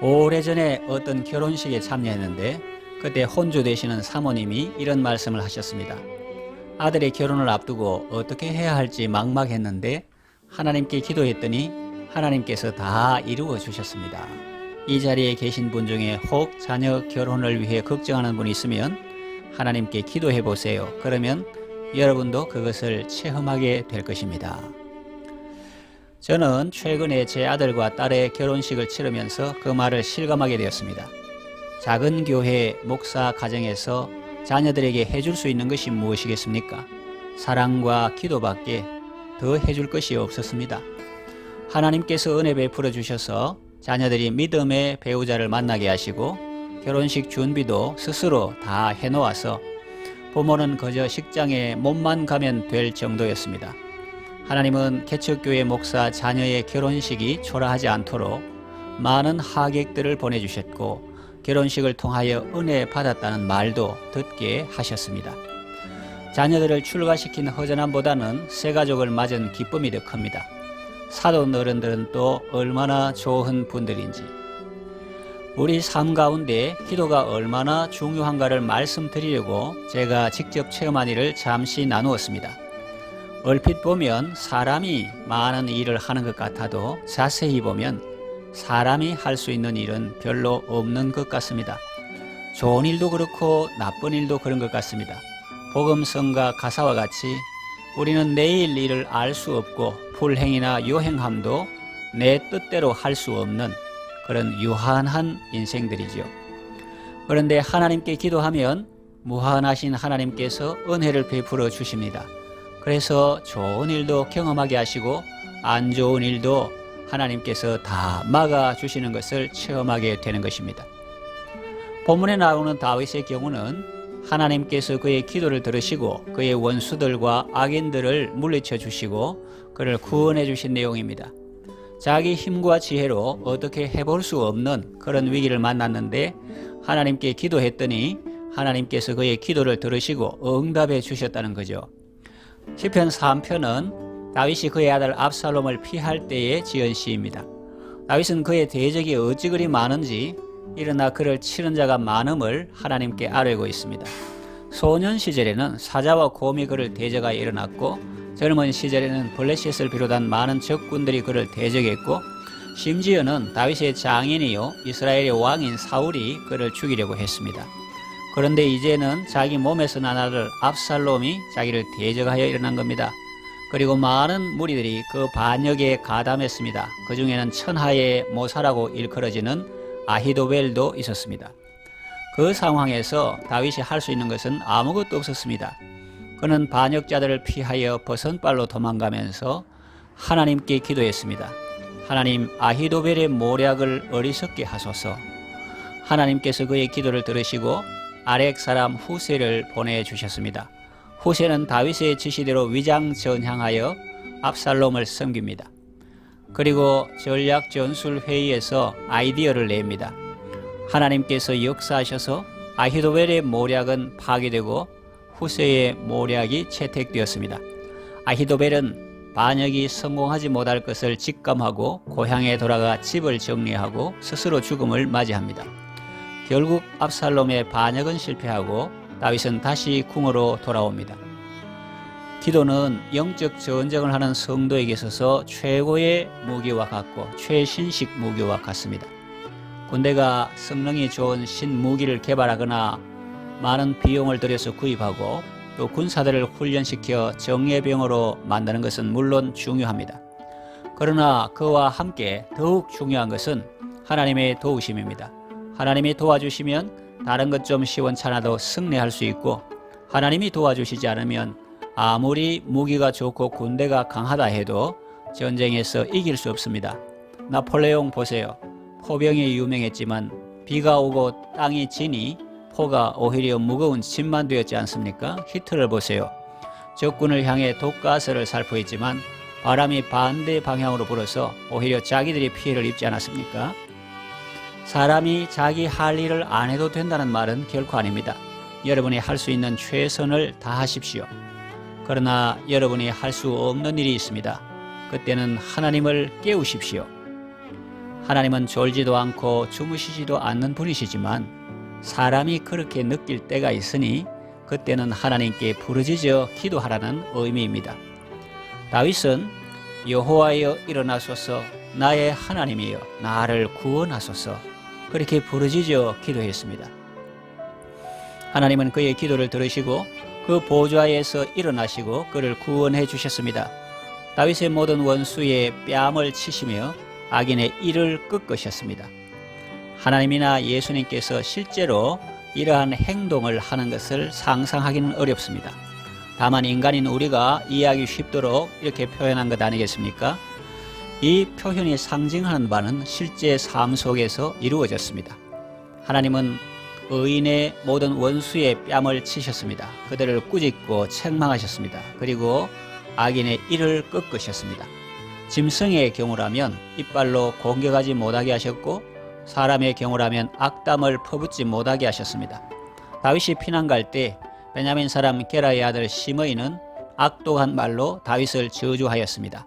오래전에 어떤 결혼식에 참여했는데 그때 혼주 되시는 사모님이 이런 말씀을 하셨습니다. 아들의 결혼을 앞두고 어떻게 해야 할지 막막했는데 하나님께 기도했더니 하나님께서 다 이루어 주셨습니다. 이 자리에 계신 분 중에 혹 자녀 결혼을 위해 걱정하는 분이 있으면 하나님께 기도해 보세요. 그러면 여러분도 그것을 체험하게 될 것입니다. 저는 최근에 제 아들과 딸의 결혼식을 치르면서 그 말을 실감하게 되었습니다. 작은 교회 목사 가정에서 자녀들에게 해줄 수 있는 것이 무엇이겠습니까? 사랑과 기도밖에 더 해줄 것이 없었습니다. 하나님께서 은혜 베풀어 주셔서 자녀들이 믿음의 배우자를 만나게 하시고 결혼식 준비도 스스로 다 해놓아서 부모는 그저 식장에 몸만 가면 될 정도였습니다. 하나님은 개척교회 목사 자녀의 결혼식이 초라하지 않도록 많은 하객들을 보내주셨고 결혼식을 통하여 은혜 받았다는 말도 듣게 하셨습니다. 자녀들을 출가시킨 허전함보다는 새가족을 맞은 기쁨이 더 큽니다. 사돈 어른들은 또 얼마나 좋은 분들인지. 우리 삶 가운데 기도가 얼마나 중요한가를 말씀드리려고 제가 직접 체험한 일을 잠시 나누었습니다. 얼핏 보면 사람이 많은 일을 하는 것 같아도 자세히 보면 사람이 할 수 있는 일은 별로 없는 것 같습니다. 좋은 일도 그렇고 나쁜 일도 그런 것 같습니다. 복음성가 가사와 같이 우리는 내일 일을 알 수 없고 불행이나 요행함도 내 뜻대로 할 수 없는 그런 유한한 인생들이죠. 그런데 하나님께 기도하면 무한하신 하나님께서 은혜를 베풀어 주십니다. 그래서 좋은 일도 경험하게 하시고 안 좋은 일도 하나님께서 다 막아주시는 것을 체험하게 되는 것입니다. 본문에 나오는 다윗의 경우는 하나님께서 그의 기도를 들으시고 그의 원수들과 악인들을 물리쳐 주시고 그를 구원해 주신 내용입니다. 자기 힘과 지혜로 어떻게 해볼 수 없는 그런 위기를 만났는데 하나님께 기도했더니 하나님께서 그의 기도를 들으시고 응답해 주셨다는 거죠. 시편 3편은 다윗이 그의 아들 압살롬을 피할 때에 지은 시입니다. 다윗은 그의 대적이 어찌 그리 많은지 일어나 그를 치는 자가 많음을 하나님께 아뢰고 있습니다. 소년 시절에는 사자와 곰이 그를 대적하여 일어났고 젊은 시절에는 블레셋을 비롯한 많은 적군들이 그를 대적했고 심지어는 다윗의 장인이요 이스라엘의 왕인 사울이 그를 죽이려고 했습니다. 그런데 이제는 자기 몸에서 난 아들 압살롬이 자기를 대적하여 일어난 겁니다. 그리고 많은 무리들이 그 반역에 가담했습니다. 그 중에는 천하의 모사라고 일컬어지는 아히도벨도 있었습니다. 그 상황에서 다윗이 할 수 있는 것은 아무것도 없었습니다. 그는 반역자들을 피하여 버선발로 도망가면서 하나님께 기도했습니다. 하나님, 아히도벨의 모략을 어리석게 하소서. 하나님께서 그의 기도를 들으시고 아렉 사람 후세를 보내주셨습니다. 후세는 다윗의 지시대로 위장 전향하여 압살롬을 섬깁니다. 그리고 전략 전술 회의에서 아이디어를 냅니다. 하나님께서 역사하셔서 아히도벨의 모략은 파괴되고 후세의 모략이 채택되었습니다. 아히도벨은 반역이 성공하지 못할 것을 직감하고 고향에 돌아가 집을 정리하고 스스로 죽음을 맞이합니다. 결국 압살롬의 반역은 실패하고 다윗은 다시 궁으로 돌아옵니다. 기도는 영적 전쟁을 하는 성도에게 있어서 최고의 무기와 같고 최신식 무기와 같습니다. 군대가 성능이 좋은 신무기를 개발하거나 많은 비용을 들여서 구입하고 또 군사들을 훈련시켜 정예병으로 만드는 것은 물론 중요합니다. 그러나 그와 함께 더욱 중요한 것은 하나님의 도우심입니다. 하나님이 도와주시면 다른 것 좀 시원찮아도 승리할 수 있고 하나님이 도와주시지 않으면 아무리 무기가 좋고 군대가 강하다 해도 전쟁에서 이길 수 없습니다. 나폴레옹 보세요. 포병이 유명했지만 비가 오고 땅이 지니 포가 오히려 무거운 짐만 되었지 않습니까? 히틀러 보세요. 적군을 향해 독가스를 살포했지만 바람이 반대 방향으로 불어서 오히려 자기들이 피해를 입지 않았습니까? 사람이 자기 할 일을 안 해도 된다는 말은 결코 아닙니다. 여러분이 할 수 있는 최선을 다하십시오. 그러나 여러분이 할 수 없는 일이 있습니다. 그때는 하나님을 깨우십시오. 하나님은 졸지도 않고 주무시지도 않는 분이시지만 사람이 그렇게 느낄 때가 있으니 그때는 하나님께 부르짖어 기도하라는 의미입니다. 다윗은 여호와여 일어나소서, 나의 하나님이여 나를 구원하소서, 그렇게 부르짖어 기도했습니다. 하나님은 그의 기도를 들으시고 그 보좌에서 일어나시고 그를 구원해 주셨습니다. 다윗의 모든 원수의 뺨을 치시며 악인의 이를 꺾으셨습니다. 하나님이나 예수님께서 실제로 이러한 행동을 하는 것을 상상하기는 어렵습니다. 다만 인간인 우리가 이해하기 쉽도록 이렇게 표현한 것 아니겠습니까? 이 표현이 상징하는 바는 실제 삶 속에서 이루어졌습니다. 하나님은 의인의 모든 원수의 뺨을 치셨습니다. 그들을 꾸짖고 책망하셨습니다. 그리고 악인의 이를 꺾으셨습니다. 짐승의 경우라면 이빨로 공격하지 못하게 하셨고 사람의 경우라면 악담을 퍼붓지 못하게 하셨습니다. 다윗이 피난 갈 때 베냐민 사람 게라의 아들 시므이는 악독한 말로 다윗을 저주하였습니다.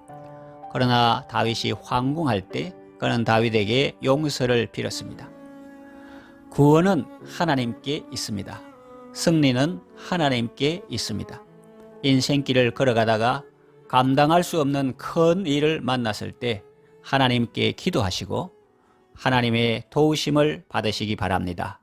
그러나 다윗이 황궁할 때 그는 다윗에게 용서를 빌었습니다. 구원은 하나님께 있습니다. 승리는 하나님께 있습니다. 인생길을 걸어가다가 감당할 수 없는 큰 일을 만났을 때 하나님께 기도하시고 하나님의 도우심을 받으시기 바랍니다.